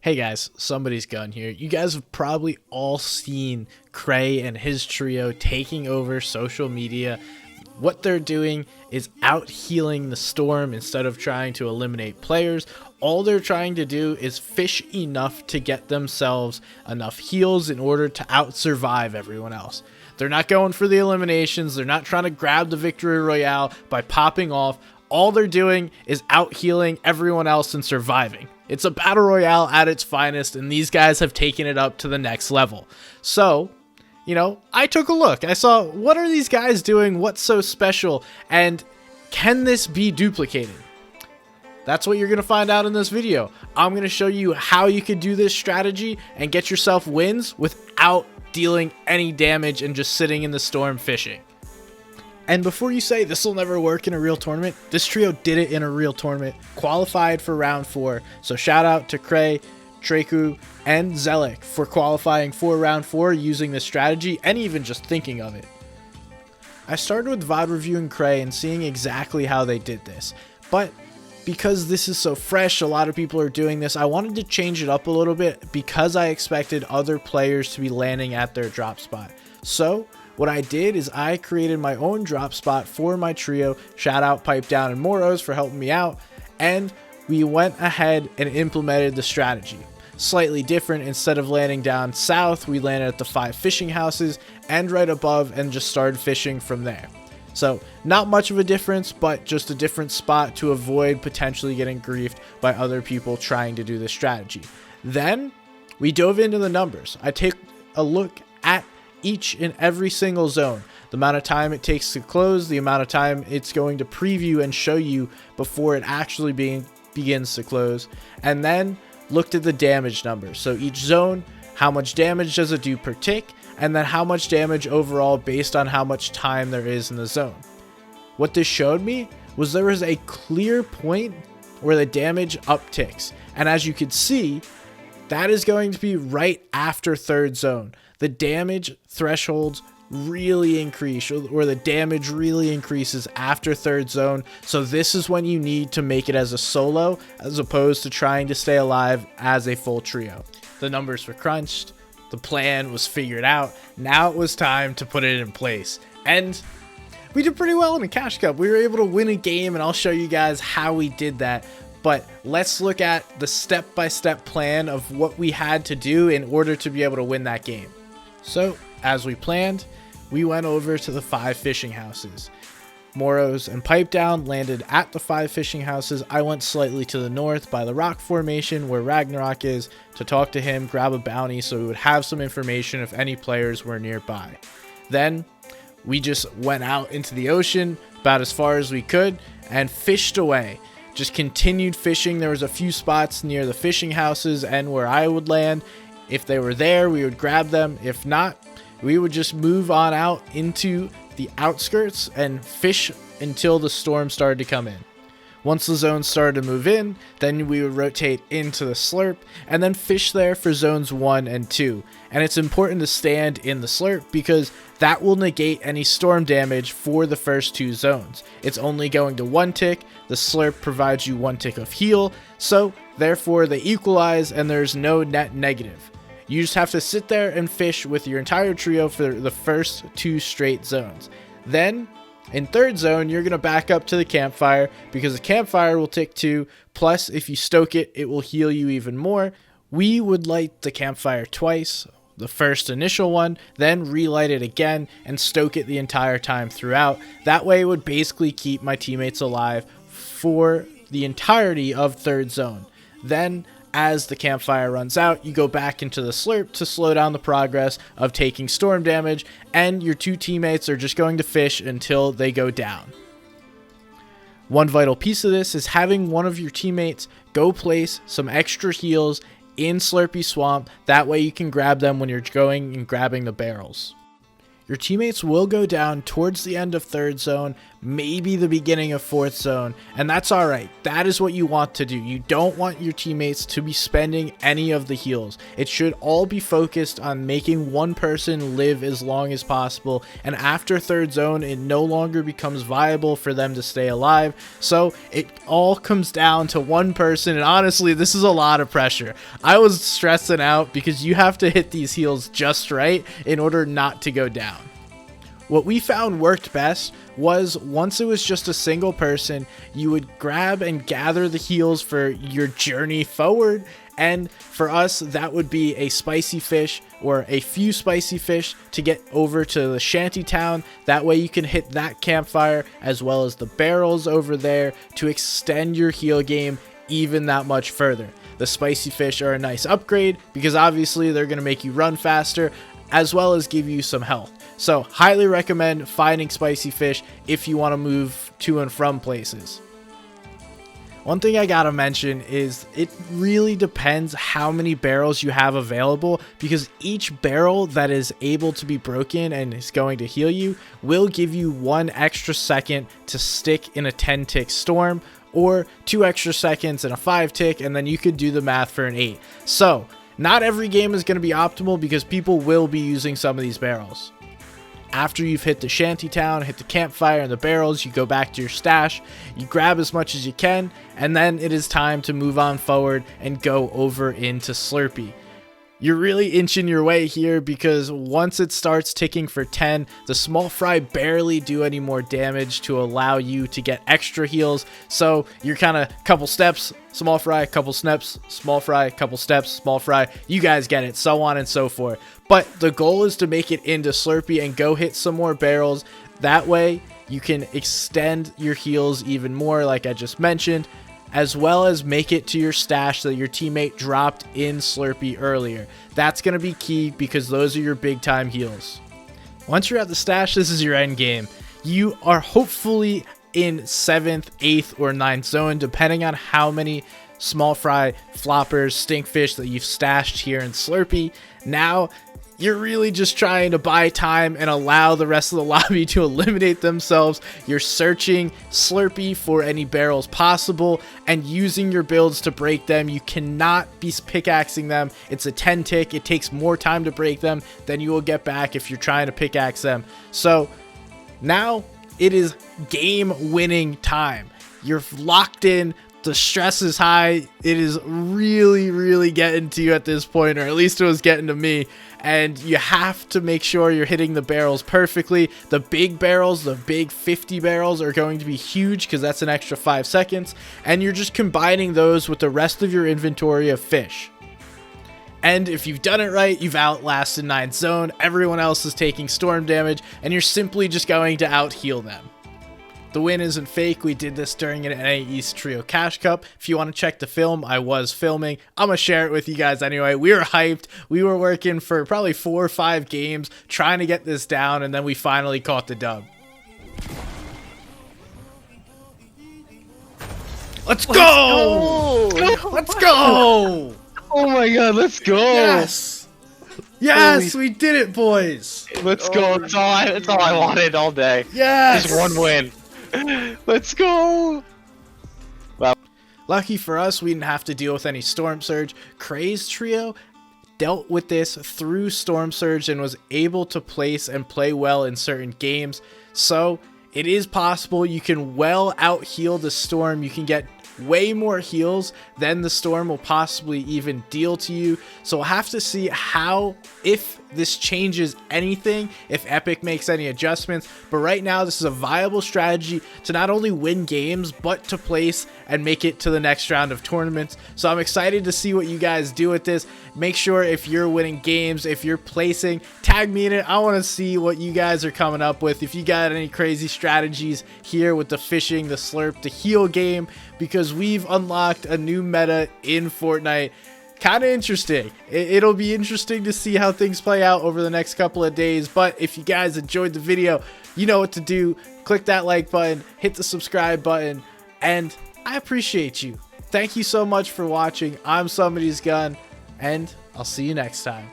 Hey guys, somebody's gun here. You guys have probably all seen Qrei and his trio taking over social media. What they're doing is out healing the storm instead of trying to eliminate players. All they're trying to do is fish enough to get themselves enough heals in order to out survive everyone else. They're not going for the eliminations. They're not trying to grab the victory royale by popping off. All they're doing is out healing everyone else and surviving. It's a battle royale at its finest, and these guys have taken it up to the next level. So, I took a look. I saw, what are these guys doing? What's so special? And can this be duplicated? That's what you're going to find out in this video. I'm going to show you how you could do this strategy and get yourself wins without dealing any damage and just sitting in the storm fishing. And before you say this will never work in a real tournament, this trio did it in a real tournament, qualified for round 4. So shout out to Qrei, Treku, and Zelik for qualifying for round 4 using this strategy and even just thinking of it. I started with VOD reviewing Qrei and seeing exactly how they did this, but because this is so fresh, a lot of people are doing this, I wanted to change it up a little bit because I expected other players to be landing at their drop spot. So what I did is I created my own drop spot for my trio. Shout out Pipe Down and Moros for helping me out. And we went ahead and implemented the strategy. Slightly different, instead of landing down south, we landed at the 5 fishing houses and right above and just started fishing from there. So not much of a difference, but just a different spot to avoid potentially getting griefed by other people trying to do this strategy. Then we dove into the numbers. I take a look at each and every single zone, the amount of time it takes to close, the amount of time it's going to preview and show you before it actually begins to close, and then looked at the damage numbers. So each zone, how much damage does it do per tick, and then how much damage overall based on how much time there is in the zone. What this showed me was there was a clear point where the damage upticks, and as you can see, that is going to be right after third zone. The damage thresholds really increase, or the damage really increases after third zone. So this is when you need to make it as a solo as opposed to trying to stay alive as a full trio. The numbers were crunched. The plan was figured out. Now it was time to put it in place. And we did pretty well in the Cash Cup. We were able to win a game, and I'll show you guys how we did that. But let's look at the step-by-step plan of what we had to do in order to be able to win that game. So, as we planned, we went over to the 5 fishing houses. Moros and Pipe Down landed at the 5 fishing houses. I went slightly to the north by the rock formation where Ragnarok is to talk to him, grab a bounty so we would have some information if any players were nearby. Then we just went out into the ocean about as far as we could and fished away. Just continued fishing. There was a few spots near the fishing houses and where I would land. If they were there, we would grab them. If not, we would just move on out into the outskirts and fish until the storm started to come in. Once the zone started to move in, then we would rotate into the slurp and then fish there for zones 1 and 2. And it's important to stand in the slurp because that will negate any storm damage for the first 2 zones. It's only going to 1 tick. The slurp provides you 1 tick of heal, so therefore they equalize and there's no net negative. You just have to sit there and fish with your entire trio for the first 2 straight zones. Then, in third zone, you're going to back up to the campfire because the campfire will tick 2, plus if you stoke it, it will heal you even more. We would light the campfire twice, the first initial one, then relight it again and stoke it the entire time throughout. That way it would basically keep my teammates alive for the entirety of third zone. Then, as the campfire runs out, you go back into the slurp to slow down the progress of taking storm damage, and your 2 teammates are just going to fish until they go down. One vital piece of this is having one of your teammates go place some extra heals in Slurpy Swamp. That way you can grab them when you're going and grabbing the barrels. Your teammates will go down towards the end of third zone, maybe the beginning of 4th zone, and that's alright. That is what you want to do. You don't want your teammates to be spending any of the heals. It should all be focused on making one person live as long as possible, and after 3rd zone, it no longer becomes viable for them to stay alive. So it all comes down to one person, and honestly, this is a lot of pressure. I was stressing out because you have to hit these heals just right in order not to go down. What we found worked best was once it was just a single person, you would grab and gather the heals for your journey forward. And for us, that would be a spicy fish or a few spicy fish to get over to the shanty town. That way you can hit that campfire as well as the barrels over there to extend your heal game even that much further. The spicy fish are a nice upgrade because obviously they're going to make you run faster as well as give you some health. So highly recommend finding spicy fish if you want to move to and from places. One thing I gotta mention is it really depends how many barrels you have available, because each barrel that is able to be broken and is going to heal you will give you 1 extra second to stick in a 10-tick storm, or 2 extra seconds in a 5-tick, and then you could do the math for an 8. So not every game is going to be optimal because people will be using some of these barrels. After you've hit the shanty town, hit the campfire and the barrels, you go back to your stash, you grab as much as you can, and then it is time to move on forward and go over into Slurpee. You're really inching your way here because once it starts ticking for 10, the small fry barely do any more damage to allow you to get extra heals. So you're kind of couple steps, small fry, couple steps, small fry, couple steps, small fry. You guys get it, so on and so forth. But the goal is to make it into Slurpee and go hit some more barrels. That way you can extend your heals even more, like I just mentioned, as well as make it to your stash that your teammate dropped in Slurpee earlier. That's going to be key because those are your big time heals. Once you're at the stash, this is your end game. You are hopefully in 7th, 8th, or 9th zone, depending on how many small fry, floppers, stinkfish that you've stashed here in Slurpee. Now, you're really just trying to buy time and allow the rest of the lobby to eliminate themselves. You're searching Slurpee for any barrels possible and using your builds to break them. You cannot be pickaxing them. It's a 10 tick. It takes more time to break them than you will get back if you're trying to pickaxe them. So now it is game winning time. You're locked in. The stress is high. It is really getting to you at this point, or at least it was getting to me. And you have to make sure you're hitting the barrels perfectly. The big barrels, the big 50 barrels are going to be huge because that's an extra 5 seconds. And you're just combining those with the rest of your inventory of fish. And if you've done it right, you've outlasted 9th zone. Everyone else is taking storm damage, and you're simply just going to out heal them. The win isn't fake. We did this during an NA East Trio Cash Cup. If you want to check the film, I was filming. I'm going to share it with you guys anyway. We were hyped. We were working for probably 4 or 5 games trying to get this down, and then we finally caught the dub. Let's go! Let's go! Oh my god, let's go! Yes! Yes, we did it, boys! Let's go. That's all I wanted all day. Yes! Just one win. Let's go! Wow. Lucky for us, we didn't have to deal with any Storm Surge. Qrei's trio dealt with this through Storm Surge and was able to place and play well in certain games. So it is possible you can well out heal the Storm. You can get way more heals than the Storm will possibly even deal to you. So we'll have to see how, if this changes anything, if Epic makes any adjustments. But right now, this is a viable strategy to not only win games, but to place and make it to the next round of tournaments. So I'm excited to see what you guys do with this. Make sure if you're winning games, if you're placing, tag me in it. I want to see what you guys are coming up with. If you got any crazy strategies here with the fishing, the slurp, the heal game, because we've unlocked a new meta in Fortnite. Kind of interesting. It'll be interesting to see how things play out over the next couple of days. But if you guys enjoyed the video, you know what to do. Click that like button, hit the subscribe button, and I appreciate you. Thank you so much for watching. I'm Somebody's Gun, and I'll see you next time.